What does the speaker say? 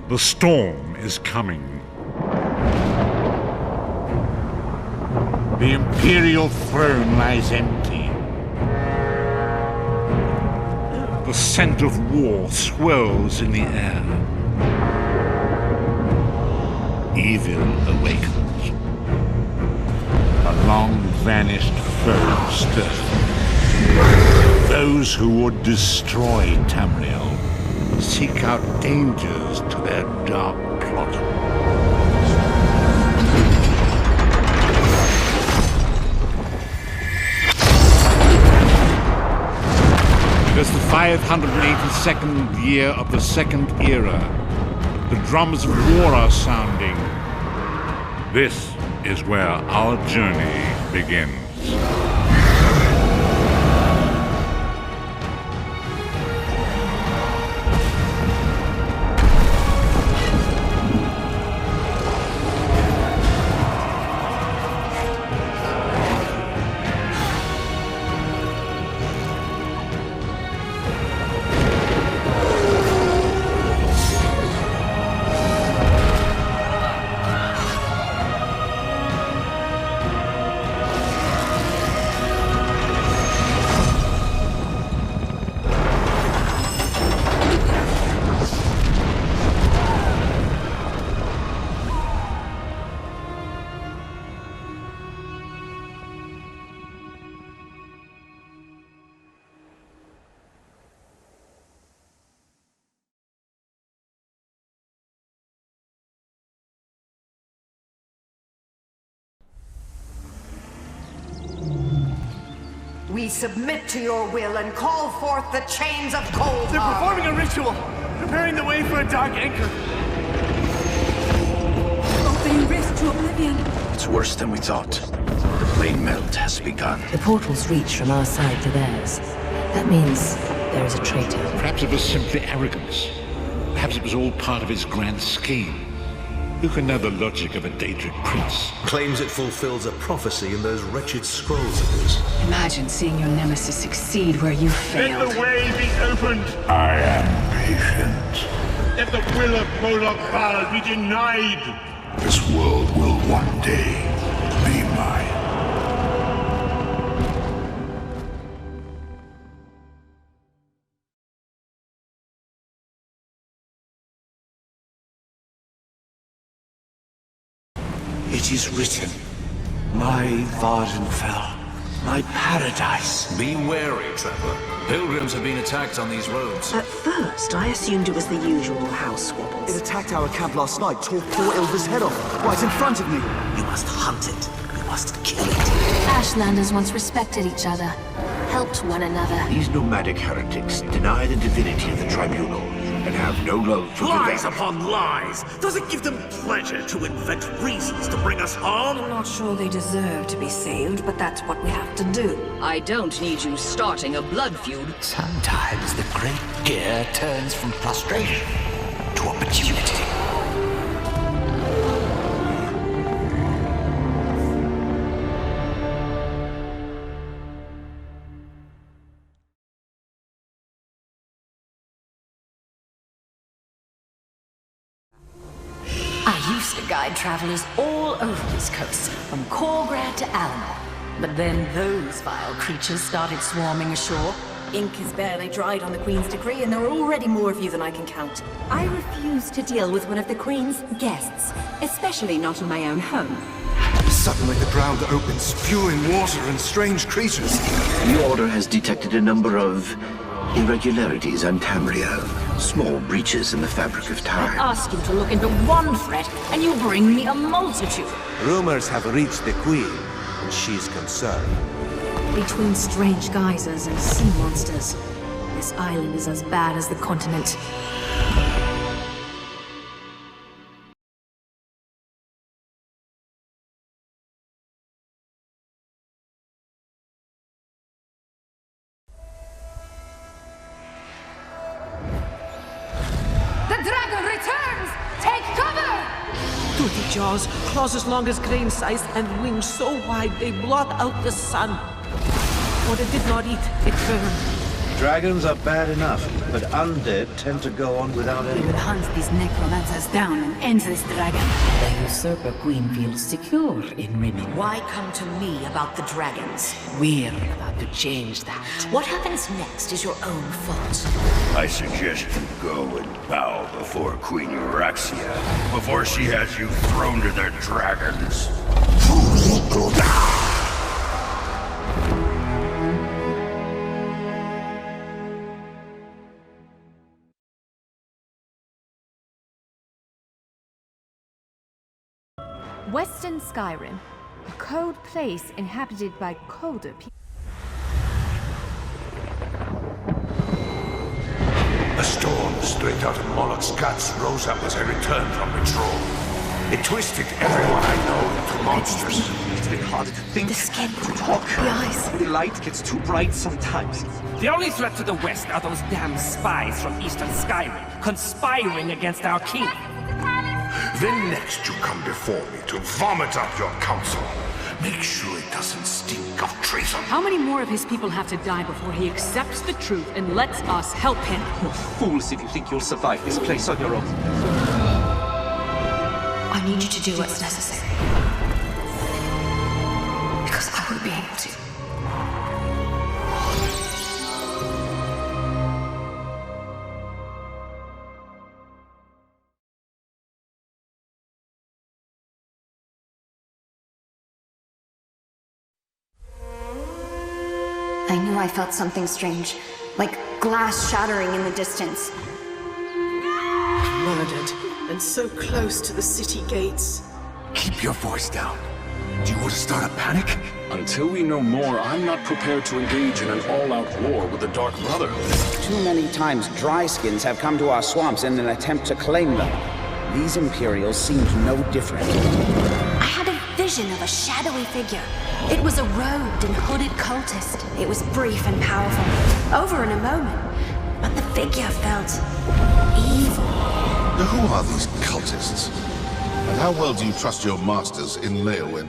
The storm is coming. The imperial throne lies empty. The scent of war swirls in the air. Evil awakens. A long-vanished foe stirs. Those who would destroy Tamriэль seek out dangers to their dark plot. It is the 582nd year of the Second Era. The drums of war are sounding. This is where our journey begins. We submit to your will and call forth the chains of cold. They're performing a ritual, preparing the way for a dark anchor. Opening rift to oblivion. It's worse than we thought. The plane melt has begun. The portals reach from our side to theirs. That means there is a traitor. Perhaps it was simply arrogance. Perhaps it was all part of his grand scheme. Who can know the logic of a Daedric prince? Claims it fulfills a prophecy in those wretched scrolls of his. Imagine seeing your nemesis succeed where you failed. Let the way be opened. I am patient. Let the will of Moloch Baal be denied. This world will one day be mine. It is written, my Vvardenfell, my paradise. Be wary, traveler. Pilgrims have been attacked on these roads. At first, I assumed it was the usual house squabbles. It attacked our camp last night, tore poor Ilva's head off, right in front of me. You must hunt it. You must kill it. Ashlanders once respected each other, helped one another. These nomadic heretics deny the divinity of the tribunal and have no love for Lies revenge. upon lies. Does it give them pleasure to invent reasons to bring us harm? I'm not sure they deserve to be saved, but that's what we have to do. I don't need you starting a blood feud. Sometimes the great gear turns from frustration to opportunity. I used to guide travelers all over this coast, from Korgrad to Alma. But then those vile creatures started swarming ashore. Ink is barely dried on the Queen's decree, and there are already more of you than I can count. I refuse to deal with one of the Queen's guests, especially not in my own home. Suddenly the ground opens, spewing water and strange creatures. The Order has detected a number of irregularities on Tamriэль. Small breaches in the fabric of time. I ask you to look into one threat, and you bring me a multitude. Rumors have reached the Queen, and she's concerned. Between strange geysers and sea monsters, this island is as bad as the continent. mighty jaws, claws as long as grain size, and wings so wide they blot out the sun. What it did not eat, it burned. Dragons are bad enough, but undead tend to go on without any. We will hunt these necromancers down and end this dragon. The usurper queen feels secure in women. Why come to me about the dragons? We're about to change that. What happens next is your own fault. I suggest you go and bow before Queen Euraxia before she has you thrown to the dragons. Western Skyrrim, a cold place inhabited by colder people. A storm straight out of Moloch's guts rose up as I returned from patrol. It twisted everyone I know into monsters. It's a bit harder to think. The skin, to talk. the eyes. The light gets too bright sometimes. The only threat to the west are those damn spies from Eastern Skyrrim, conspiring against our king. Then next you come before me to vomit up your council. Make sure it doesn't stink of treason. How many more of his people have to die before he accepts the truth and lets us help him? You're fools if you think you'll survive this place on your own. I need you to do what's necessary. Because I won't be able to. I knew I felt something strange, like glass shattering in the distance. Murdered, and so close to the city gates. Keep your voice down. Do you want to start a panic? Until we know more, I'm not prepared to engage in an all-out war with the Dark Brotherhood. Too many times dry-skins have come to our swamps in an attempt to claim them. These Imperials seemed no different. I had a vision of a shadowy figure. It was a robed and hooded cultist. It was brief and powerful, over in a moment, but the figure felt evil. Now, who are these cultists? And how well do you trust your masters in Leowyn?